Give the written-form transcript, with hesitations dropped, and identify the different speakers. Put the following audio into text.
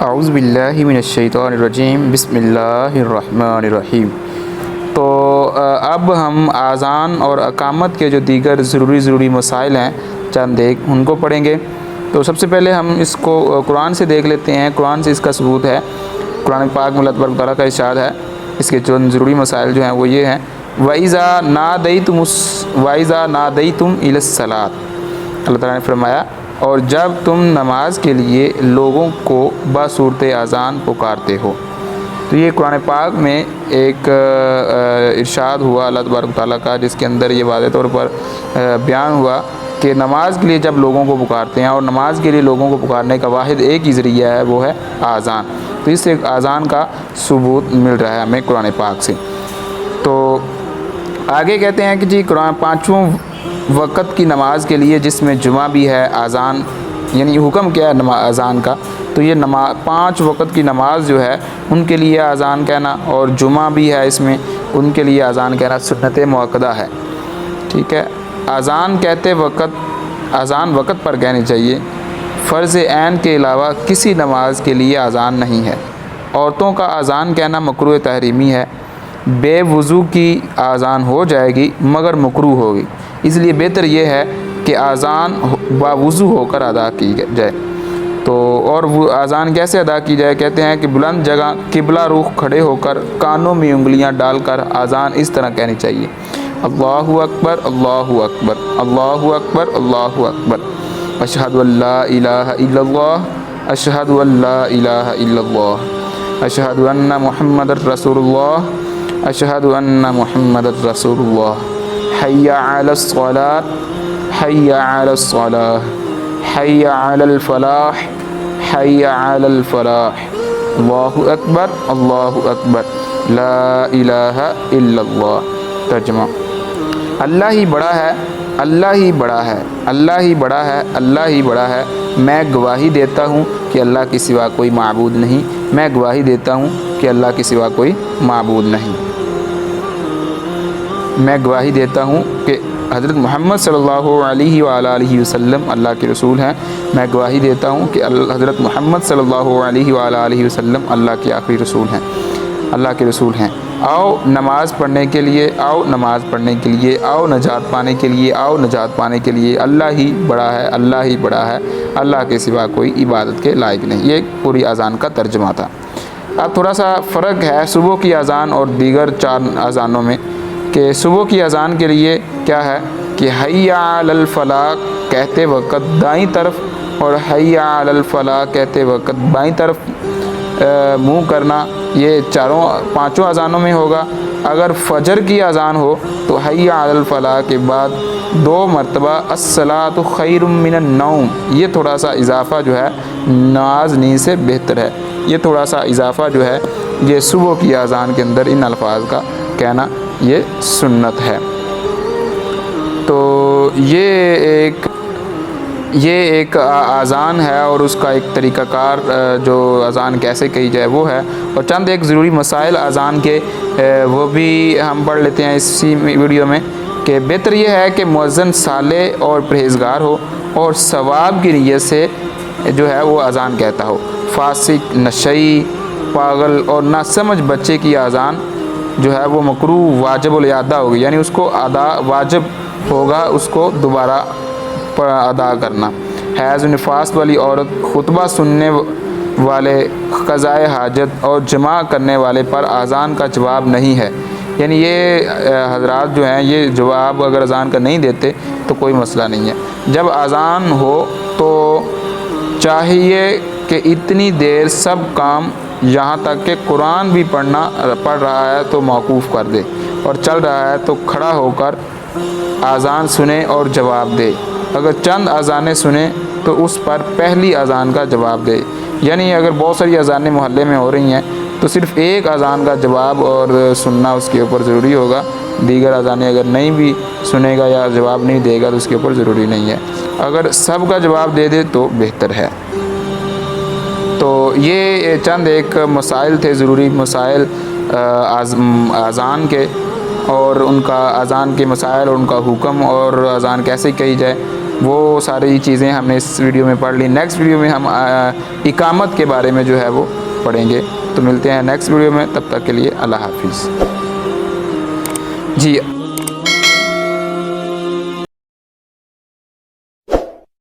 Speaker 1: اعوذ باللہ من الشیطان الرجیم، بسم اللہ الرحمن الرحیم۔ تو اب ہم اذان اور اقامت کے جو دیگر ضروری مسائل ہیں چند ایک ان کو پڑھیں گے۔ تو سب سے پہلے ہم اس کو قرآن سے دیکھ لیتے ہیں، قرآن سے اس کا ثبوت ہے۔ قرآن پاک میں اللہ تبارک و تعالیٰ کا ارشاد ہے، اس کے جو ضروری مسائل جو ہیں وہ یہ ہیں، وَإِذَا نَادَيْتُمْ إِلَى الصَّلَاةِ، اللہ تعالیٰ نے فرمایا اور جب تم نماز کے لیے لوگوں کو بصورت اذان پکارتے ہو۔ تو یہ قرآن پاک میں ایک ارشاد ہوا اللہ تبارک و تعالیٰ کا، جس کے اندر یہ واضح طور پر بیان ہوا کہ نماز کے لیے جب لوگوں کو پکارتے ہیں، اور نماز کے لیے لوگوں کو پکارنے کا واحد ایک ہی ذریعہ ہے، وہ ہے اذان۔ تو اس سے اذان کا ثبوت مل رہا ہے ہمیں قرآن پاک سے۔ تو آگے کہتے ہیں کہ جی قرآن پانچوں وقت کی نماز کے لیے، جس میں جمعہ بھی ہے، اذان یعنی حکم کیا ہے اذان کا، تو یہ پانچ وقت کی نماز جو ہے ان کے لیے اذان کہنا، اور جمعہ بھی ہے اس میں، ان کے لیے اذان کہنا سنت مؤکدہ ہے۔ ٹھیک ہے، اذان کہتے وقت اذان وقت پر کہنی چاہیے، فرض عین کے علاوہ کسی نماز کے لیے اذان نہیں ہے۔ عورتوں کا اذان کہنا مکروہ تحریمی ہے، بے وضو کی اذان ہو جائے گی مگر مکروہ ہوگی، اس لیے بہتر یہ ہے کہ اذان باوضو ہو کر ادا کی جائے۔ تو اور وہ اذان کیسے ادا کی جائے؟ کہتے ہیں کہ بلند جگہ قبلہ رخ کھڑے ہو کر کانوں میں انگلیاں ڈال کر اذان اس طرح کہنی چاہیے، اللہ اکبر اللہ اکبر اللہ اکبر اللہ اکبر، اشہد ان لا الہ الا اللہ اشہد ان لا الہ الا اللہ اشہد ان محمد رسول اللہ اشہد ان محمد رسول اللہ، حی علی الصلاۃ حی علی الصلاۃ حی علی الفلاح حی علی الفلاح، اللہ اکبر لا الہ الا اللہ۔ ترجمہ: اللہ ہی بڑا ہے، اللہ ہی بڑا ہے، اللہ ہی بڑا ہے، اللہ ہی بڑا ہے، میں گواہی دیتا ہوں کہ اللہ کے سوا کوئی معبود نہیں، میں گواہی دیتا ہوں کہ اللہ کے سوا کوئی معبود نہیں، میں گواہی دیتا ہوں کہ حضرت محمد صلی اللہ علیہ وآلہ وسلم اللہ کے رسول ہیں، میں گواہی دیتا ہوں کہ حضرت محمد صلی اللہ علیہ وآلہ وسلم اللہ کے آخری رسول ہیں، اللہ کے رسول ہیں۔ آؤ نماز پڑھنے کے لیے، آؤ نماز پڑھنے کے لیے، آؤ نجات پانے کے لیے، آؤ نجات پانے کے لیے، اللہ ہی بڑا ہے، اللہ ہی بڑا ہے، اللہ کے سوا کوئی عبادت کے لائق نہیں۔ یہ پوری اذان کا ترجمہ تھا۔ اب تھوڑا سا فرق ہے صبح کی اذان اور دیگر چار اذانوں میں، کہ صبح کی اذان کے لیے کیا ہے کہ حی علی الفلاح کہتے وقت دائیں طرف اور حی علی الفلاح کہتے وقت بائیں طرف منہ کرنا، یہ پانچوں اذانوں میں ہوگا۔ اگر فجر کی اذان ہو تو حی علی الفلاح کے بعد 2 مرتبہ الصلاۃ خیر من النوم، یہ تھوڑا سا اضافہ جو ہے نماز نیند سے بہتر ہے، یہ تھوڑا سا اضافہ جو ہے یہ صبح کی اذان کے اندر ان الفاظ کا کہنا یہ سنت ہے۔ تو یہ ایک اذان ہے اور اس کا ایک طریقہ کار جو اذان کیسے کہی جائے وہ ہے، اور چند ایک ضروری مسائل اذان کے وہ بھی ہم پڑھ لیتے ہیں اسی ویڈیو میں، کہ بہتر یہ ہے کہ مؤذن صالح اور پرہیزگار ہو اور ثواب کی نیت سے جو ہے وہ اذان کہتا ہو۔ فاسق، نشئی، پاگل اور ناسمجھ بچے کی اذان جو ہے وہ مکروہ واجب الادا ہوگی، یعنی اس کو واجب ہوگا اس کو دوبارہ ادا کرنا۔ حیض و نفاس والی عورت، خطبہ سننے والے، قضائے حاجت اور جمع کرنے والے پر اذان کا جواب نہیں ہے، یعنی یہ حضرات جو ہیں یہ جواب اگر اذان کا نہیں دیتے تو کوئی مسئلہ نہیں ہے۔ جب اذان ہو تو چاہیے کہ اتنی دیر سب کام یہاں تک کہ قرآن بھی پڑھ رہا ہے تو موقوف کر دے، اور چل رہا ہے تو کھڑا ہو کر اذان سنے اور جواب دے۔ اگر چند اذانیں سنے تو اس پر پہلی اذان کا جواب دے، یعنی اگر بہت ساری اذانیں محلے میں ہو رہی ہیں تو صرف ایک اذان کا جواب اور سننا اس کے اوپر ضروری ہوگا، دیگر اذانیں اگر نہیں بھی سنے گا یا جواب نہیں دے گا تو اس کے اوپر ضروری نہیں ہے، اگر سب کا جواب دے دے تو بہتر ہے۔ تو یہ چند ایک مسائل تھے، ضروری مسائل اذان کے۔ اور ان کا اذان کے مسائل اور ان کا حکم اور اذان کیسے کہی جائے، وہ ساری چیزیں ہم نے اس ویڈیو میں پڑھ لی۔ نیکسٹ ویڈیو میں ہم اقامت کے بارے میں جو ہے وہ پڑھیں گے۔ تو ملتے ہیں نیکسٹ ویڈیو میں، تب تک کے لیے اللہ حافظ۔ جی